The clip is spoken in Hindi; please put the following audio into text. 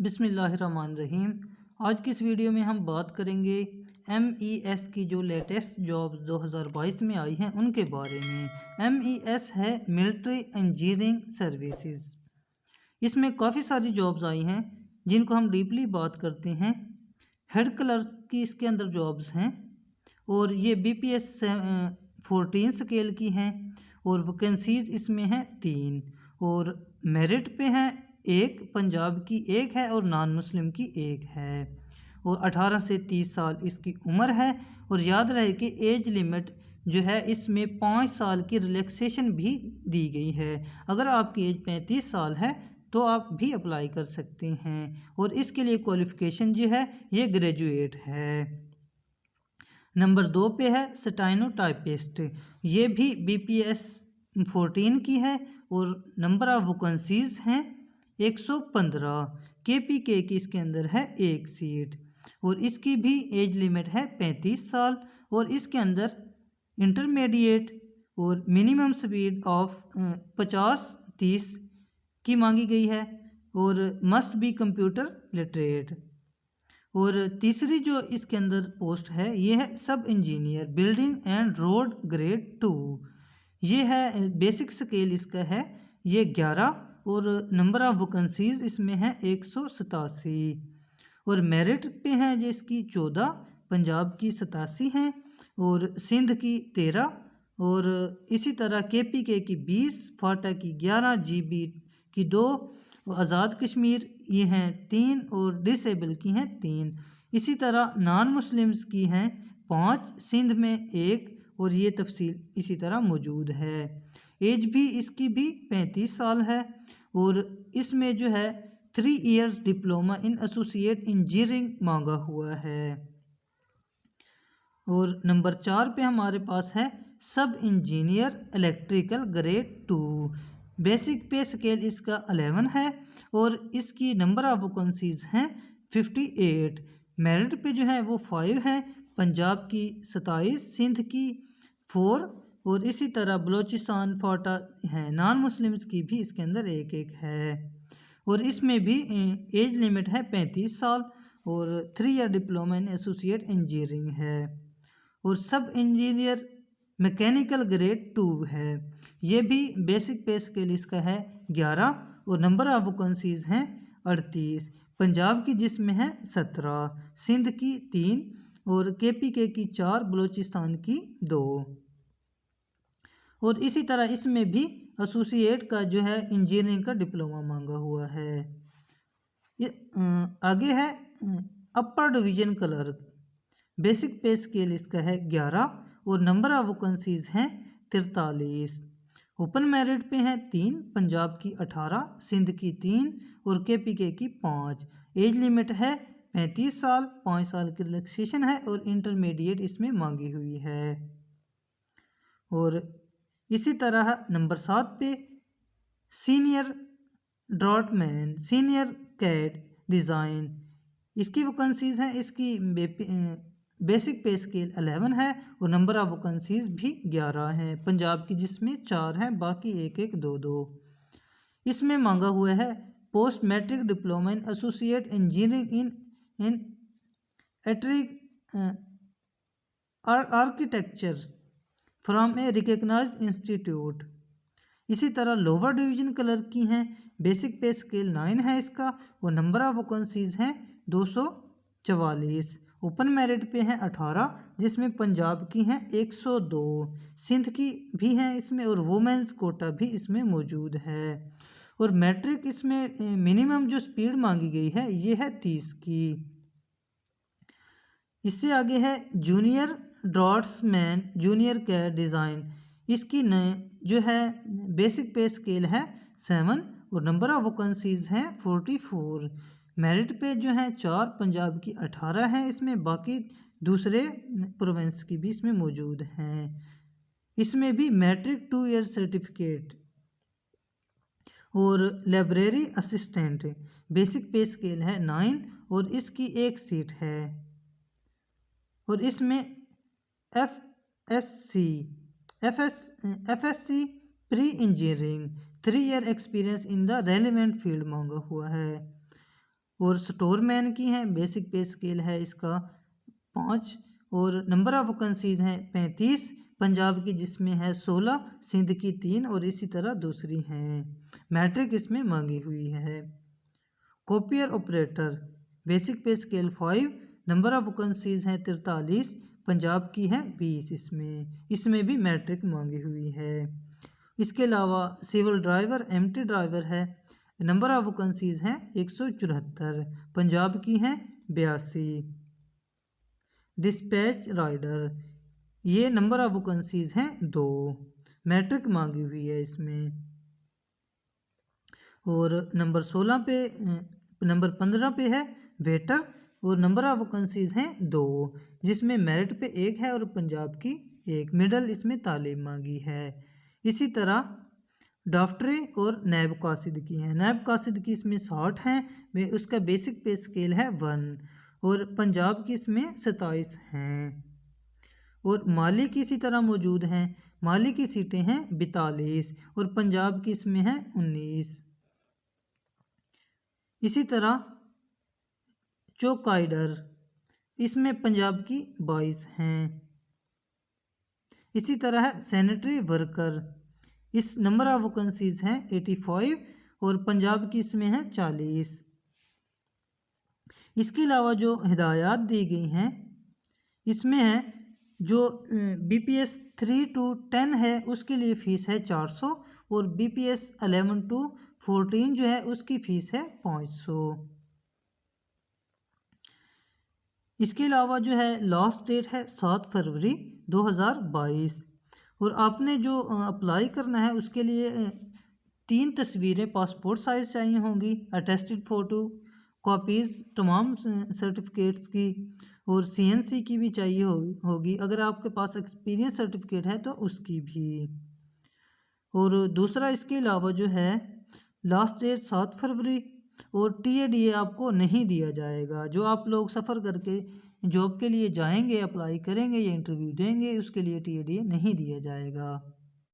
बिस्मिल्लाहिर्रहमानिर्रहीम। आज की इस वीडियो में हम बात करेंगे MES की जो लेटेस्ट जॉब 2022 में आई हैं उनके बारे में। MES है मिलिट्री इंजीनियरिंग सर्विसेज। इसमें काफ़ी सारी जॉब्स आई हैं जिनको हम डीपली बात करते हैं। हेड क्लर्क की इसके अंदर जॉब्स हैं और ये BPS 14 स्केल की हैं और वैकेंसीज इसमें हैं 3 और मेरिट पे हैं 1, पंजाब की 1 है और नॉन मुस्लिम की 1 है और 18 से 30 साल इसकी उम्र है। और याद रहे कि एज लिमिट जो है इसमें 5 साल की रिलैक्सेशन भी दी गई है। अगर आपकी एज 35 साल है तो आप भी अप्लाई कर सकते हैं और इसके लिए क्वालिफ़िकेशन जो है ये ग्रेजुएट है। नंबर 2 पे है स्टेनोटाइपिस्ट। ये भी BPS 14 की है और नंबर ऑफ वैकेंसीज हैं 115। KPK की इसके अंदर है 1 सीट और इसकी भी एज लिमिट है 35 साल और इसके अंदर इंटरमीडिएट और मिनिमम स्पीड ऑफ 50-30 की मांगी गई है और मस्ट बी कंप्यूटर लिटरेट। और तीसरी जो इसके अंदर पोस्ट है ये है सब engineer building and road grade 2। ये है बेसिक स्केल इसका है ये 11 और नंबर ऑफ वैकेंसीज इसमें है 187 और मेरिट पे हैं जिसकी 14, पंजाब की 87 हैं और सिंध की 13 और इसी तरह KPK की 20, फाटा की 11, GB की 2, आज़ाद कश्मीर ये हैं 3 और डिसेबल की हैं 3। इसी तरह नॉन मुस्लिम्स की हैं 5, सिंध में 1 और ये तफसील इसी तरह मौजूद है। एज भी इसकी भी 35 साल है और इसमें जो है 3 years diploma in associate engineering मांगा हुआ है। और नंबर 4 पे हमारे पास है सब इंजीनियर इलेक्ट्रिकल ग्रेड 2। बेसिक पे स्केल इसका 11 है और इसकी नंबर ऑफ वैकेंसीज हैं 58। मेरिट पे जो है वो 5 है, पंजाब की 27, सिंध की 4 और इसी तरह बलूचिस्तान फाटा है। नॉन मुस्लिम्स की भी इसके अंदर 1-1 है और इसमें भी एज लिमिट है 35 साल और 3 year diploma in associate engineering है। और सब इंजीनियर मैकेनिकल ग्रेड 2 है। ये भी बेसिक पे स्केल इसका है 11 और नंबर ऑफ वैकेंसीज हैं 38, पंजाब की जिसमें है 17, सिंध की 3 और KPK की 4, बलूचिस्तान की 2। और इसी तरह इसमें भी एसोसिएट का जो है इंजीनियरिंग का डिप्लोमा मांगा हुआ है। ये आगे है अपर डिवीजन क्लर्क। बेसिक पे स्केल इसका है 11 और नंबर ऑफ वैकेंसीज हैं 43। ओपन मेरिट पे हैं 3, पंजाब की 18, सिंध की 3 और KPK की 5। एज लिमिट है 35 साल, 5 साल की रिलैक्सेशन है और इंटरमीडिएट इसमें मांगी हुई है। और इसी तरह नंबर 7 पे सीनियर ड्रॉटमैन, सीनियर कैड डिज़ाइन, इसकी वैकेंसीज हैं इसकी बेसिक पे स्केल 11 है और नंबर ऑफ वैकेंसीज भी 11 हैं, पंजाब की जिसमें 4 हैं, बाकी 1-1, 2-2। इसमें मांगा हुआ है post matric diploma in associate engineering in architecture from a recognised institute. इसी तरह लोअर डिवीजन क्लर्क की हैं, बेसिक पे स्केल 9 है इसका और नंबर ऑफ वैकेंसीज हैं 244। ओपन मेरिट पे हैं 18 जिसमें पंजाब की हैं 102, सिंध की भी हैं इसमें और वुमेंस कोटा भी इसमें मौजूद है। और मैट्रिक इसमें मिनिमम जो स्पीड मांगी गई है ये है 30 की। इससे आगे है junior draughtsman, junior CAD design, इसकी जो है बेसिक पे स्केल है 7 और नंबर ऑफ वैकेंसीज हैं 44। मेरिट पे जो है 4, पंजाब की 18 है इसमें, बाकी दूसरे प्रोविंस की भी इसमें मौजूद हैं। इसमें भी मैट्रिक 2 ईयर सर्टिफिकेट और लाइब्रेरी असिस्टेंट, बेसिक पे स्केल है 9 और इसकी 1 सीट है। और इसमें FSC pre engineering 3 year experience in the relevant field मांगा हुआ है। और स्टोरमैन की हैं, बेसिक पे स्केल है इसका 5 और नंबर ऑफ वैकेंसीज हैं 35, पंजाब की जिसमें है 16, सिंध की 3 और इसी तरह दूसरी हैं। मैट्रिक इसमें मांगी हुई है। कॉपियर ऑपरेटर बेसिक पे स्केल 5, नंबर ऑफ वैकेंसीज हैं 43, पंजाब की है 20, इसमें भी मैट्रिक मांगी हुई है। इसके अलावा सिविल ड्राइवर एमटी ड्राइवर है, नंबर ऑफ वैकेंसीज हैं 174, पंजाब की हैं 82। डिस्पैच राइडर ये नंबर ऑफ वैकेंसीज हैं 2, मैट्रिक मांगी हुई है इसमें। और नंबर 15 पे है वेटर और नंबर ऑफ वैकेंसीज हैं 2, जिसमें मेरिट पे 1 है और पंजाब की 1, मिडल इसमें तालीम मांगी है। इसी तरह डॉक्टरी और नैब कासिदगी हैं, नैब कासिदगी इसमें 60 हैं, उसका बेसिक पे स्केल है 1 और पंजाब की इसमें 27 हैं। और माली की इसी तरह मौजूद हैं, माली की सीटें हैं 42 और पंजाब की इसमें हैं 19। इसी तरह चौकाइडर इसमें पंजाब की 22 हैं। इसी तरह है सैनिटरी वर्कर, इस नंबर ऑफ वैकेंसीज हैं 85 और पंजाब की इसमें है 40। इसके अलावा जो हिदायत दी गई हैं इसमें है जो BPS 3 to 10 है उसके लिए फ़ीस है 400 और BPS 11 to 14 जो है उसकी फ़ीस है 500। इसके अलावा जो है लास्ट डेट है 7 फरवरी 2022 और आपने जो अप्लाई करना है उसके लिए 3 तस्वीरें पासपोर्ट साइज़ चाहिए होंगी, अटेस्टेड फ़ोटो कॉपीज़ तमाम सर्टिफिकेट्स की और CNC की भी चाहिए होगी, अगर आपके पास एक्सपीरियंस सर्टिफिकेट है तो उसकी भी। और दूसरा इसके अलावा जो है लास्ट डेट 7 फरवरी और TADA आपको नहीं दिया जाएगा। जो आप लोग सफ़र करके जॉब के लिए जाएंगे, अप्लाई करेंगे या इंटरव्यू देंगे, उसके लिए TADA नहीं दिया जाएगा।